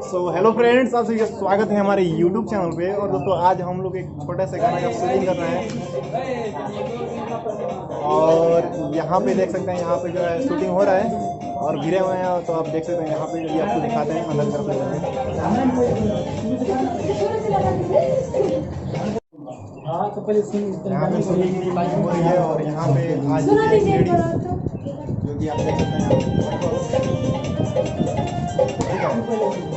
So hello friends, आप सभी का स्वागत है हमारे यूट्यूब चैनल पे। और दोस्तों आज हम लोग एक छोटे से गाना का शूटिंग कर रहे हैं और यहाँ पे देख सकते हैं, यहाँ पे जो है शूटिंग हो रहा है और घिरे हुए हैं। तो आप देख सकते हैं यहाँ पे ये आपको दिखाते हैं अंदर तरफ ले जाके। यहाँ पे शूटिंग की लाइव हो रही है और यहाँ पे आज जो कि आप देख सकते हैं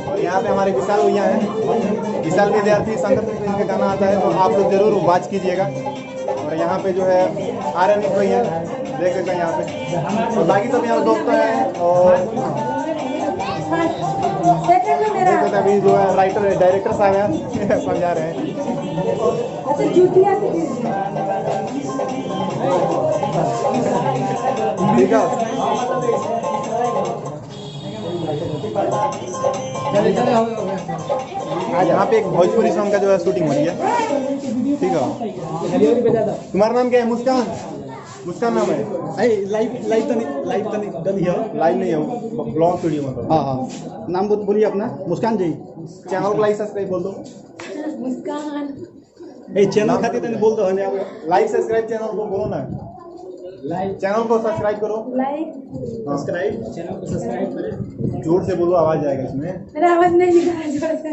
और यहाँ पे हमारे विशाल भैया हैं। विशाल विद्यार्थी संगत में इनका गाना आता है तो आप लोग जरूर वॉच कीजिएगा। और यहाँ पे जो है आर्यन भैया देख सकते हैं यहाँ पे, और बाकी सब यहाँ दोस्त हैं। और देख सकते हैं अभी जो है राइटर डायरेक्टर साहब हैं समझा रहे हैं। ठीक है, आज यहाँ पे एक भोजपुरी सॉन्ग का जो है शूटिंग हो रही है। ठीक है, तुम्हारा नाम क्या है? मुस्कान। मुस्कान नाम है। लाइव तो नहीं है, ब्लॉग वीडियो मतलब। हाँ हाँ, नाम बोलिए अपना। मुस्कान जी, चैनल को लाइक सब्सक्राइब बोल दो। मुस्कान चैनल खातिर तो बोल दो। लाइक सब्सक्राइब चैनल को बोलो ना, चैनल को सब्सक्राइब करो। लाइक सब्सक्राइब, चैनल को सब्सक्राइब करें। जोर से बोलो, आवाज आएगा इसमें। मेरा आवाज नहीं निकल रहा है जोर से।